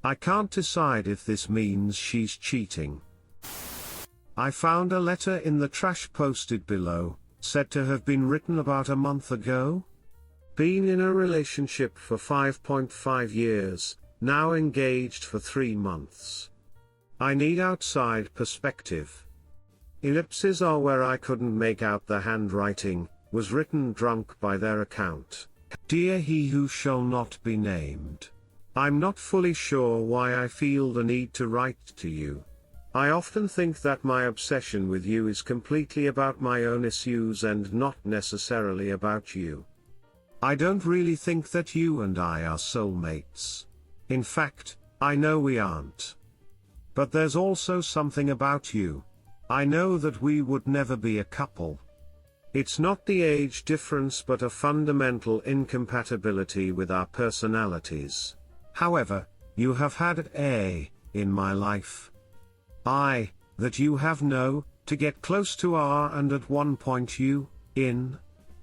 I can't decide if this means she's cheating. I found a letter in the trash posted below, said to have been written about a month ago. Been in a relationship for 5.5 years, now engaged for 3 months. I need outside perspective. Ellipses are where I couldn't make out the handwriting, was written drunk by their account. Dear he who shall not be named. I'm not fully sure why I feel the need to write to you. I often think that my obsession with you is completely about my own issues and not necessarily about you. I don't really think that you and I are soulmates. In fact, I know we aren't. But there's also something about you. I know that we would never be a couple. It's not the age difference but a fundamental incompatibility with our personalities. However, you have had in my life. That you have to get close to and at one point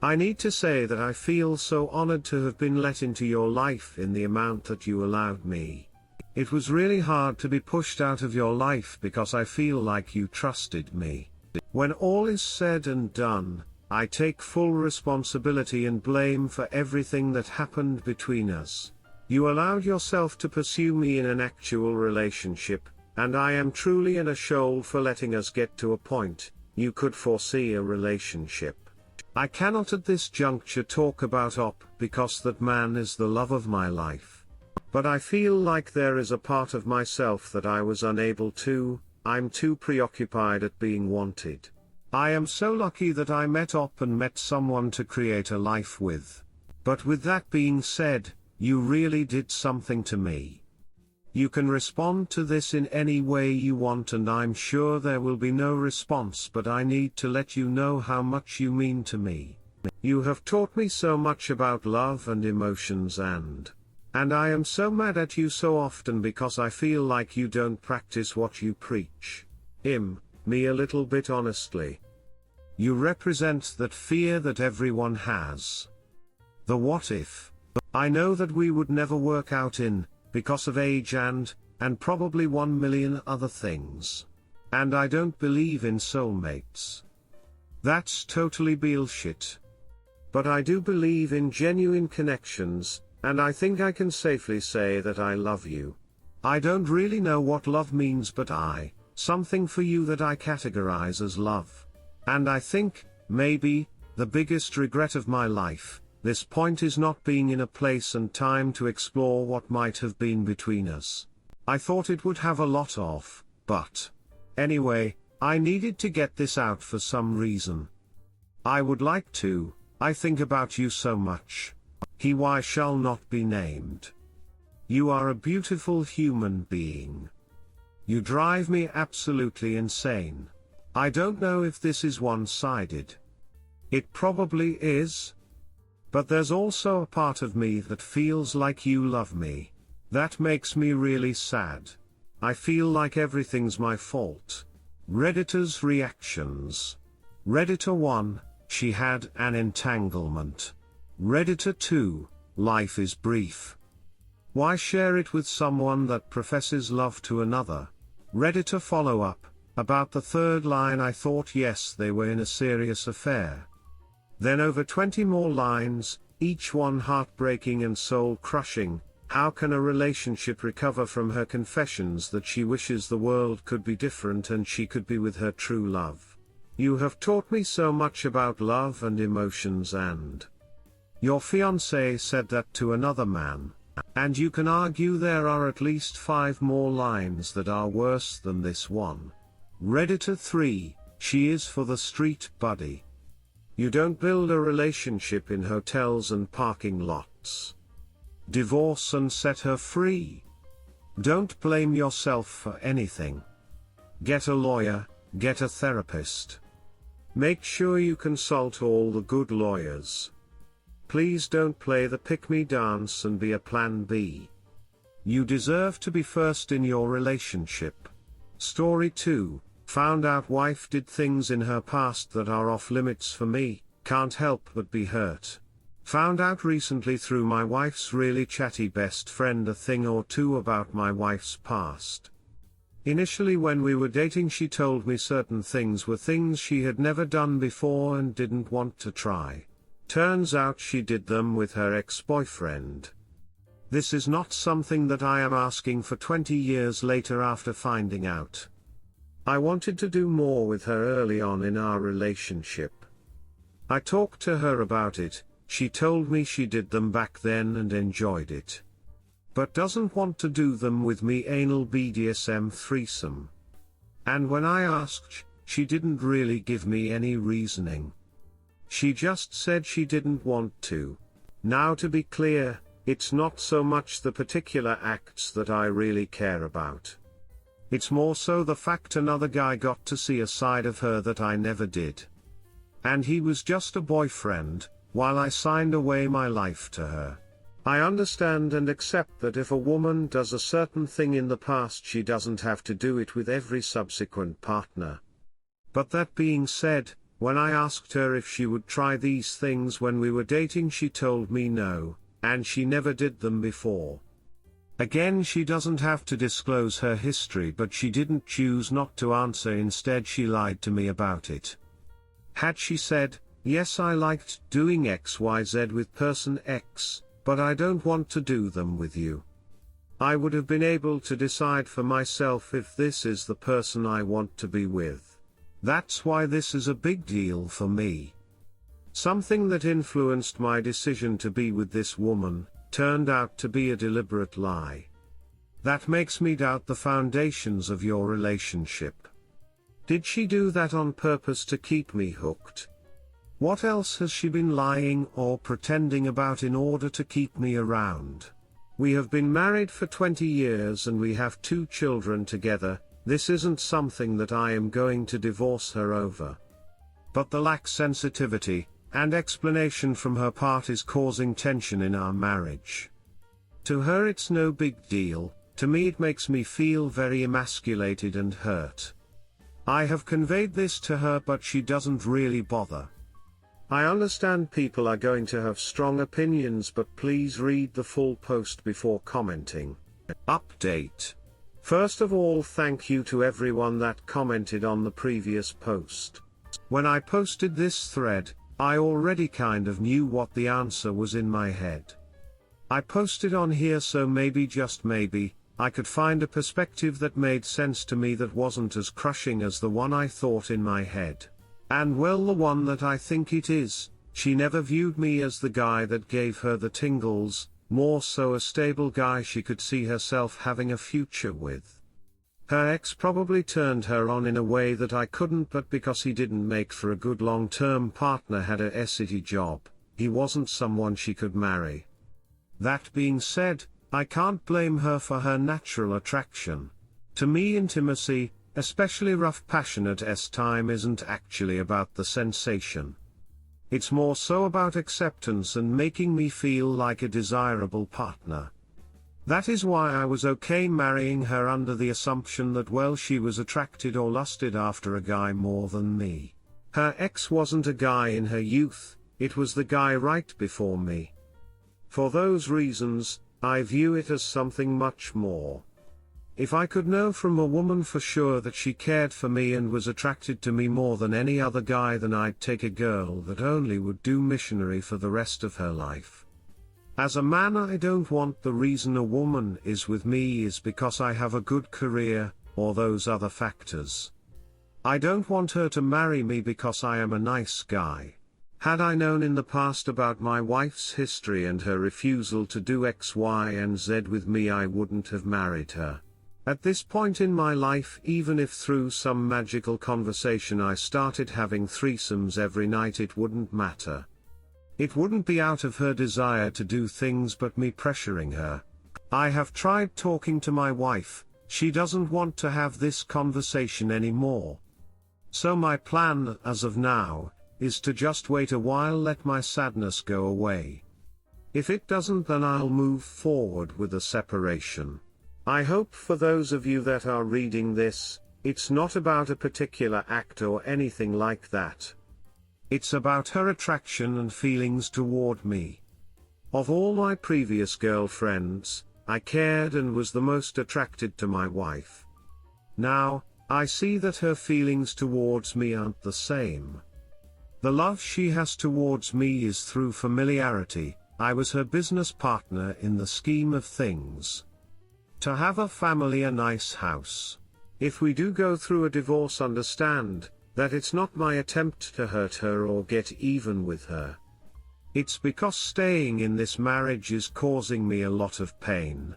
I need to say that I feel so honored to have been let into your life in the amount that you allowed me. It was really hard to be pushed out of your life because I feel like you trusted me. When all is said and done, I take full responsibility and blame for everything that happened between us. You allowed yourself to pursue me in an actual relationship, and I am truly in a shoal for letting us get to a point you could foresee a relationship. I cannot at this juncture talk about because that man is the love of my life. But I feel like there is a part of myself that I was unable to, I'm too preoccupied at being wanted. I am so lucky that I met and met someone to create a life with. But with that being said, you really did something to me. You can respond to this in any way you want and I'm sure there will be no response, but I need to let you know how much you mean to me. You have taught me so much about love and emotions and I am so mad at you so often because I feel like you don't practice what you preach. Me a little bit honestly. You represent that fear that everyone has. The what if. I know that we would never work out because of age and probably 1 million other things. And I don't believe in soulmates. That's totally bullshit. But I do believe in genuine connections, and I think I can safely say that I love you. I don't really know what love means, but something for you that I categorize as love. And I think, maybe, the biggest regret of my life, this point is not being in a place and time to explore what might have been between us. I thought it would have a lot of, but anyway, I needed to get this out for some reason. I would like to, I think about you so much. Why shall not be named. You are a beautiful human being. You drive me absolutely insane. I don't know if this is one-sided. It probably is. But there's also a part of me that feels like you love me. That makes me really sad. I feel like everything's my fault. Redditor's reactions. Redditor 1, she had an entanglement. Redditor 2, life is brief. Why share it with someone that professes love to another? Redditor follow-up, about the third line I thought yes they were in a serious affair. Then over 20 more lines, each one heartbreaking and soul-crushing. How can a relationship recover from her confessions that she wishes the world could be different and she could be with her true love? You have taught me so much about love and emotions and your fiancé said that to another man. And you can argue there are at least 5 more lines that are worse than this one. Redditor 3, she is for the street buddy. You don't build a relationship in hotels and parking lots. Divorce and set her free. Don't blame yourself for anything. Get a lawyer, get a therapist. Make sure you consult all the good lawyers. Please don't play the pick-me dance and be a plan B. You deserve to be first in your relationship. Story 2. Found out wife did things in her past that are off limits for me, can't help but be hurt. Found out recently through my wife's really chatty best friend a thing or two about my wife's past. Initially when we were dating she told me certain things were things she had never done before and didn't want to try. Turns out she did them with her ex-boyfriend. This is not something that I am asking for 20 years later after finding out. I wanted to do more with her early on in our relationship. I talked to her about it, she told me she did them back then and enjoyed it. But doesn't want to do them with me, anal BDSM threesome. And when I asked, she didn't really give me any reasoning. She just said she didn't want to. Now to be clear, it's not so much the particular acts that I really care about. It's more so the fact another guy got to see a side of her that I never did. And he was just a boyfriend, while I signed away my life to her. I understand and accept that if a woman does a certain thing in the past she doesn't have to do it with every subsequent partner. But that being said, when I asked her if she would try these things when we were dating she told me no, and she never did them before. Again, she doesn't have to disclose her history, but she didn't choose not to answer, instead she lied to me about it. Had she said, yes, I liked doing XYZ with person X, but I don't want to do them with you, I would have been able to decide for myself if this is the person I want to be with. That's why this is a big deal for me. Something that influenced my decision to be with this woman turned out to be a deliberate lie. That makes me doubt the foundations of your relationship. Did she do that on purpose to keep me hooked? What else has she been lying or pretending about in order to keep me around? We have been married for 20 years and we have 2 children together. This isn't something that I am going to divorce her over. But the lack of sensitivity and explanation from her part is causing tension in our marriage. To her it's no big deal, to me it makes me feel very emasculated and hurt. I have conveyed this to her but she doesn't really bother. I understand people are going to have strong opinions, but please read the full post before commenting. Update. First of all, thank you to everyone that commented on the previous post. When I posted this thread, I already kind of knew what the answer was in my head. I posted on here so maybe, just maybe, I could find a perspective that made sense to me that wasn't as crushing as the one I thought in my head. And well, the one that I think it is, she never viewed me as the guy that gave her the tingles, more so a stable guy she could see herself having a future with. Her ex probably turned her on in a way that I couldn't, but because he didn't make for a good long-term partner, had a city job, he wasn't someone she could marry. That being said, I can't blame her for her natural attraction. To me, intimacy, especially rough passionate time, isn't actually about the sensation. It's more so about acceptance and making me feel like a desirable partner. That is why I was okay marrying her under the assumption that, well, she was attracted or lusted after a guy more than me. Her ex wasn't a guy in her youth, it was the guy right before me. For those reasons, I view it as something much more. If I could know from a woman for sure that she cared for me and was attracted to me more than any other guy, then I'd take a girl that only would do missionary for the rest of her life. As a man, I don't want the reason a woman is with me is because I have a good career, or those other factors. I don't want her to marry me because I am a nice guy. Had I known in the past about my wife's history and her refusal to do X, Y, and Z with me, I wouldn't have married her. At this point in my life, even if through some magical conversation I started having threesomes every night, it wouldn't matter. It wouldn't be out of her desire to do things but me pressuring her. I have tried talking to my wife, she doesn't want to have this conversation anymore. So my plan, as of now, is to just wait a while, let my sadness go away. If it doesn't, then I'll move forward with a separation. I hope for those of you that are reading this, it's not about a particular act or anything like that. It's about her attraction and feelings toward me. Of all my previous girlfriends, I cared and was the most attracted to my wife. Now, I see that her feelings towards me aren't the same. The love she has towards me is through familiarity. I was her business partner in the scheme of things. To have a family, a nice house. If we do go through a divorce, understand that it's not my attempt to hurt her or get even with her. It's because staying in this marriage is causing me a lot of pain.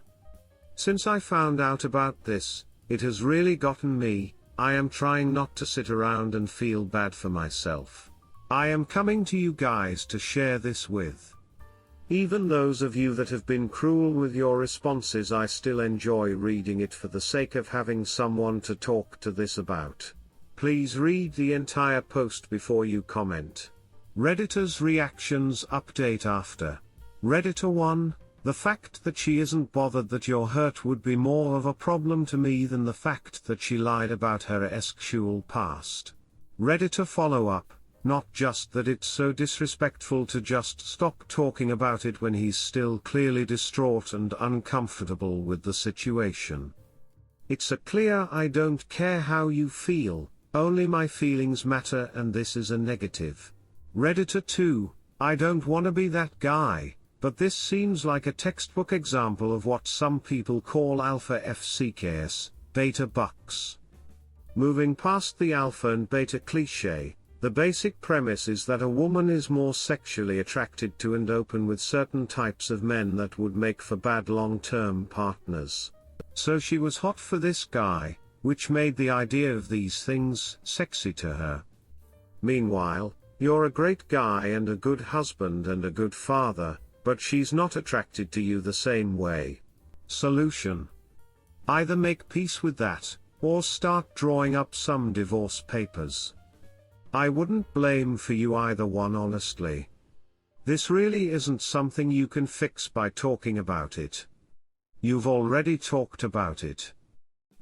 Since I found out about this, it has really gotten me. I am trying not to sit around and feel bad for myself. I am coming to you guys to share this with. Even those of you that have been cruel with your responses, I still enjoy reading it for the sake of having someone to talk to this about. Please read the entire post before you comment. Redditor's reactions update after. Redditor 1, the fact that she isn't bothered that you're hurt would be more of a problem to me than the fact that she lied about her sexual past. Redditor follow-up, not just that it's so disrespectful to just stop talking about it when he's still clearly distraught and uncomfortable with the situation. It's a clear I don't care how you feel, only my feelings matter, and this is a negative. Redditor 2, I don't wanna be that guy, but this seems like a textbook example of what some people call alpha FCKS, beta bucks. Moving past the alpha and beta cliché, the basic premise is that a woman is more sexually attracted to and open with certain types of men that would make for bad long-term partners. So she was hot for this guy, which made the idea of these things sexy to her. Meanwhile, you're a great guy and a good husband and a good father, but she's not attracted to you the same way. Solution: either make peace with that, or start drawing up some divorce papers. I wouldn't blame for you either one, honestly. This really isn't something you can fix by talking about it. You've already talked about it.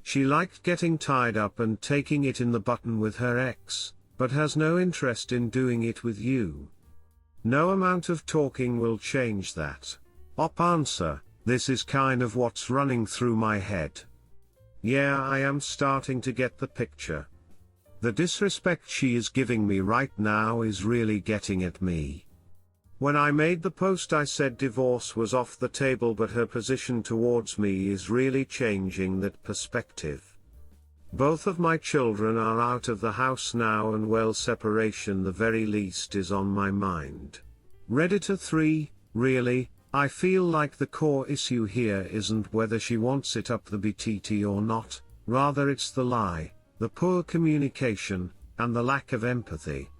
She liked getting tied up and taking it in the button with her ex, but has no interest in doing it with you. No amount of talking will change that. Answer: this is kind of what's running through my head. Yeah, I am starting to get the picture. The disrespect she is giving me right now is really getting at me. When I made the post I said divorce was off the table, but her position towards me is really changing that perspective. Both of my children are out of the house now, and well, separation the very least is on my mind. Redditor 3, really, I feel like the core issue here isn't whether she wants it up the BTT or not, rather it's the lie, the poor communication, and the lack of empathy.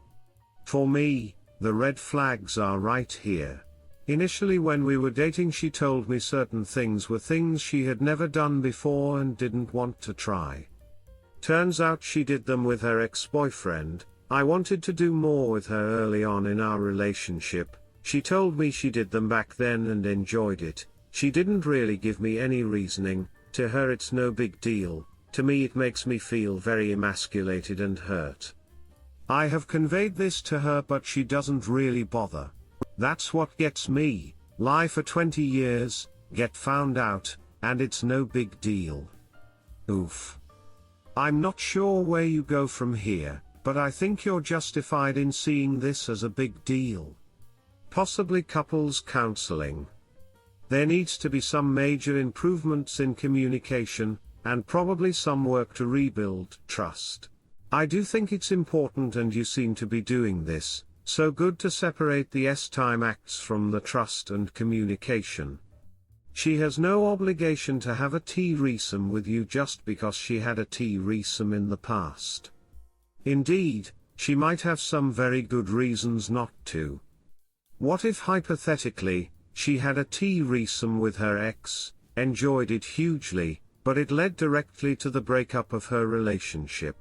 For me, the red flags are right here. Initially when we were dating she told me certain things were things she had never done before and didn't want to try. Turns out she did them with her ex-boyfriend. I wanted to do more with her early on in our relationship. She told me she did them back then and enjoyed it. She didn't really give me any reasoning. To her it's no big deal. To me it makes me feel very emasculated and hurt. I have conveyed this to her, but she doesn't really bother. That's what gets me. Lie for 20 years, get found out, and it's no big deal. Oof. I'm not sure where you go from here, but I think you're justified in seeing this as a big deal. Possibly couples counseling. There needs to be some major improvements in communication, and probably some work to rebuild trust. I do think it's important, and you seem to be doing this, so good to separate the S-time acts from the trust and communication. She has no obligation to have a threesome with you just because she had a threesome in the past. Indeed, she might have some very good reasons not to. What if hypothetically, she had a threesome with her ex, enjoyed it hugely, but it led directly to the breakup of her relationship?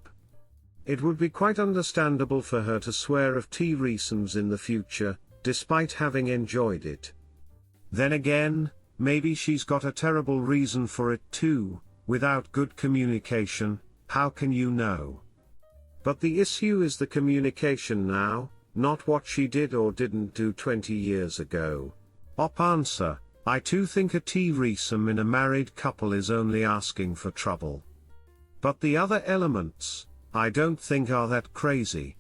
It would be quite understandable for her to swear of threesomes in the future, despite having enjoyed it. Then again, maybe she's got a terrible reason for it too. Without good communication, how can you know? But the issue is the communication now. not what she did or didn't do 20 years ago. Answer: I too think a threesome in a married couple is only asking for trouble. But the other elements, I don't think are that crazy.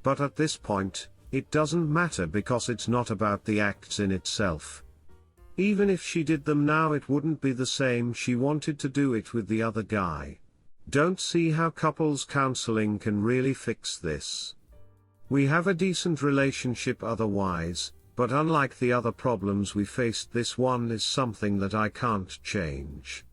But at this point, it doesn't matter because it's not about the acts in itself. Even if she did them now, it wouldn't be the same. She wanted to do it with the other guy. Don't see how couples counseling can really fix this. We have a decent relationship otherwise, but unlike the other problems we faced, this one is something that I can't change.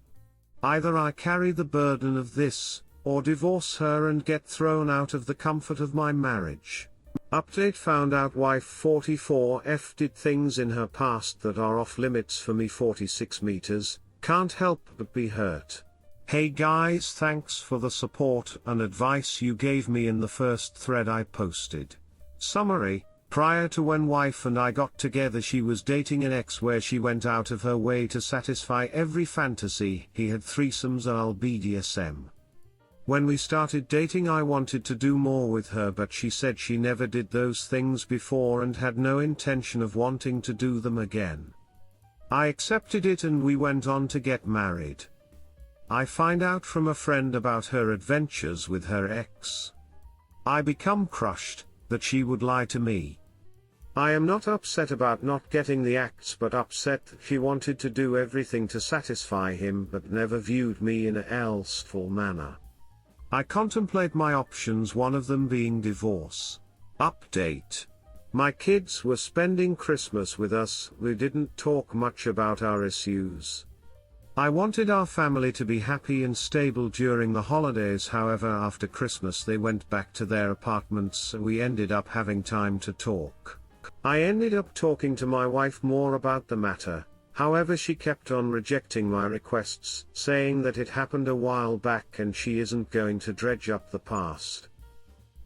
Either I carry the burden of this, or divorce her and get thrown out of the comfort of my marriage. Update: found out wife 44F did things in her past that are off limits for me. 46 meters, can't help but be hurt. Hey guys, thanks for the support and advice you gave me in the first thread I posted. Summary: prior to when wife and I got together, she was dating an ex where she went out of her way to satisfy every fantasy. He had threesomes and BDSM. When we started dating, I wanted to do more with her, but she said she never did those things before and had no intention of wanting to do them again. I accepted it and we went on to get married. I find out from a friend about her adventures with her ex. I become crushed that she would lie to me. I am not upset about not getting the acts, but upset that she wanted to do everything to satisfy him but never viewed me in a lustful manner. I contemplate my options, one of them being divorce. Update: my kids were spending Christmas with us. We didn't talk much about our issues. I wanted our family to be happy and stable during the holidays. However, after Christmas they went back to their apartments, so we ended up having time to talk. I ended up talking to my wife more about the matter. However, she kept on rejecting my requests, saying that it happened a while back and she isn't going to dredge up the past.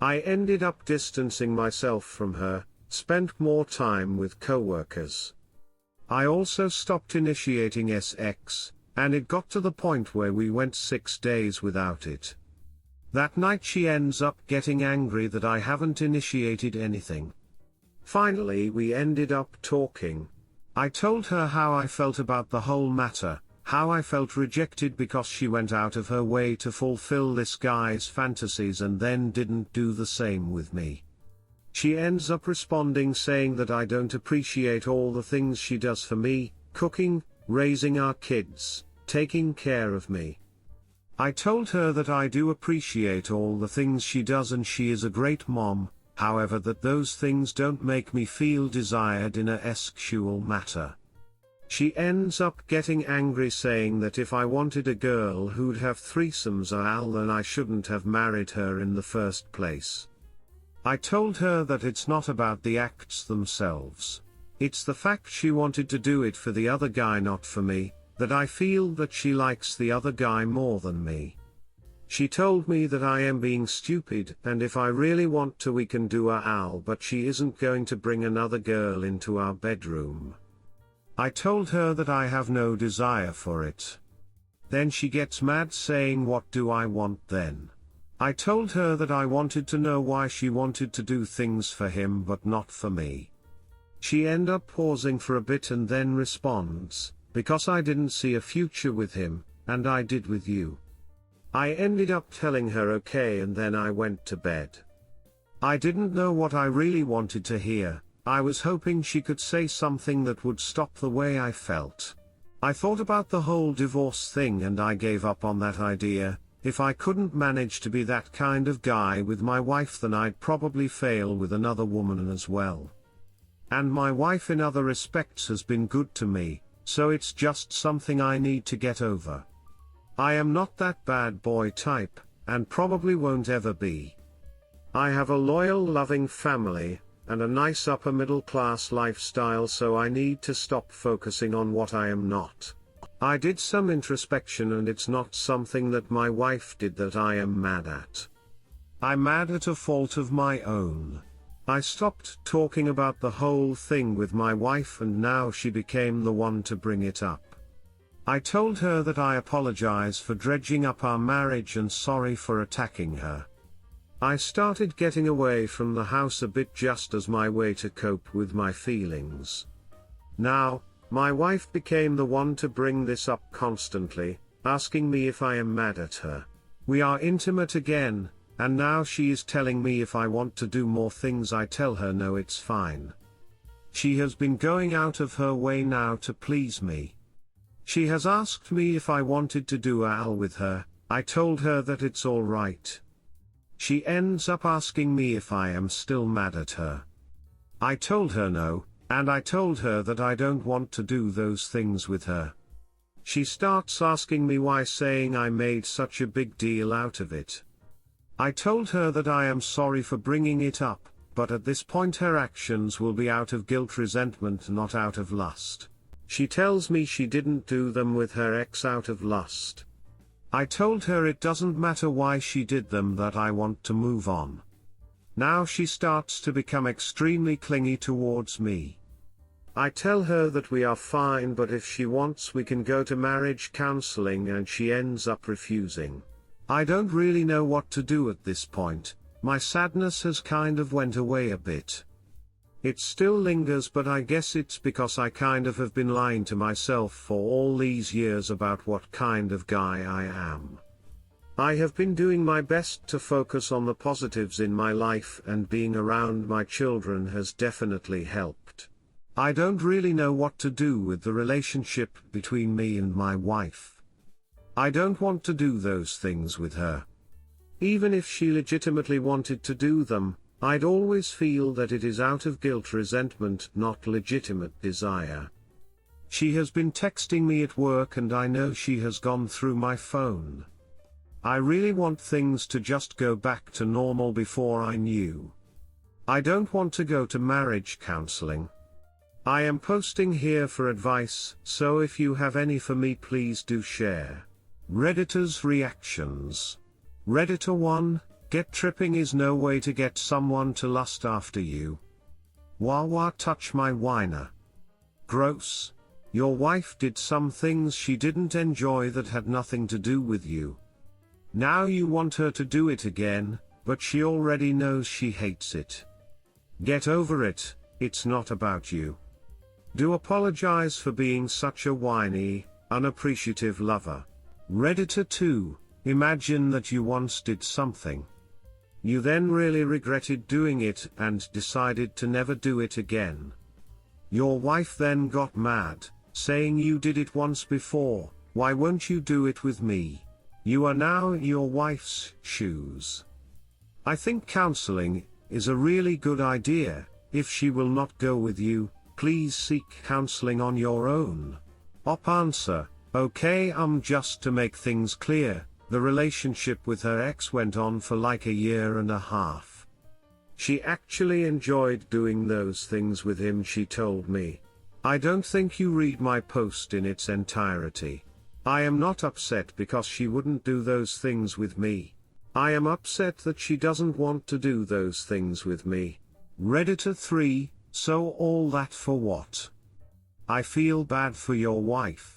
I ended up distancing myself from her, spent more time with coworkers. I also stopped initiating sex, and it got to the point where we went 6 days without it. That night she ends up getting angry that I haven't initiated anything. Finally, we ended up talking. I told her how I felt about the whole matter, how I felt rejected because she went out of her way to fulfill this guy's fantasies and then didn't do the same with me. She ends up responding saying that I don't appreciate all the things she does for me: cooking, raising our kids, taking care of me. I told her that I do appreciate all the things she does and she is a great mom. However, that those things don't make me feel desired in a sexual matter. She ends up getting angry, saying that if I wanted a girl who'd have threesomes then I shouldn't have married her in the first place. I told her that it's not about the acts themselves. It's the fact she wanted to do it for the other guy, not for me, that I feel that she likes the other guy more than me. She told me that I am being stupid, and if I really want to we can do but she isn't going to bring another girl into our bedroom. I told her that I have no desire for it. Then she gets mad, saying what do I want then? I told her that I wanted to know why she wanted to do things for him but not for me. She ends up pausing for a bit and then responds, because I didn't see a future with him, and I did with you. I ended up telling her okay, and then I went to bed. I didn't know what I really wanted to hear. I was hoping she could say something that would stop the way I felt. I thought about the whole divorce thing and I gave up on that idea. If I couldn't manage to be that kind of guy with my wife, then I'd probably fail with another woman as well. And my wife in other respects has been good to me, so it's just something I need to get over. I am not that bad boy type, and probably won't ever be. I have a loyal, loving family, and a nice upper middle class lifestyle, so I need to stop focusing on what I am not. I did some introspection and it's not something that my wife did that I am mad at. I'm mad at a fault of my own. I stopped talking about the whole thing with my wife and now she became the one to bring it up. I told her that I apologize for dredging up our marriage and sorry for attacking her. I started getting away from the house a bit just as my way to cope with my feelings. Now, my wife became the one to bring this up constantly, asking me if I am mad at her. We are intimate again, and now she is telling me if I want to do more things. I tell her no, it's fine. She has been going out of her way now to please me. She has asked me if I wanted to do AL with her. I told her that it's alright. She ends up asking me if I am still mad at her. I told her no, and I told her that I don't want to do those things with her. She starts asking me why, saying I made such a big deal out of it. I told her that I am sorry for bringing it up, but at this point her actions will be out of guilt, resentment, not out of lust. She tells me she didn't do them with her ex out of lust. I told her it doesn't matter why she did them, that I want to move on. Now she starts to become extremely clingy towards me. I tell her that we are fine, but if she wants we can go to marriage counseling, and she ends up refusing. I don't really know what to do at this point. My sadness has kind of went away a bit. It still lingers, but I guess it's because I kind of have been lying to myself for all these years about what kind of guy I am. I have been doing my best to focus on the positives in my life, and being around my children has definitely helped. I don't really know what to do with the relationship between me and my wife. I don't want to do those things with her. Even if she legitimately wanted to do them, I'd always feel that it is out of guilt, resentment, not legitimate desire. She has been texting me at work, and I know she has gone through my phone. I really want things to just go back to normal before I knew. I don't want to go to marriage counseling. I am posting here for advice, so if you have any for me, please do share. Redditors' reactions. Redditor 1, get tripping is no way to get someone to lust after you. Wah touch my whiner. Gross. Your wife did some things she didn't enjoy that had nothing to do with you. Now you want her to do it again, but she already knows she hates it. Get over it, it's not about you. Do apologize for being such a whiny, unappreciative lover. Redditor 2, imagine that you once did something. You then really regretted doing it and decided to never do it again. Your wife then got mad, saying you did it once before, why won't you do it with me? You are now in your wife's shoes. I think counseling is a really good idea. If she will not go with you, please seek counseling on your own. Answer, okay. Just to make things clear, the relationship with her ex went on for like a year and a half. She actually enjoyed doing those things with him, she told me. I don't think you read my post in its entirety. I am not upset because she wouldn't do those things with me. I am upset that she doesn't want to do those things with me. Redditor 3, so all that for what? I feel bad for your wife.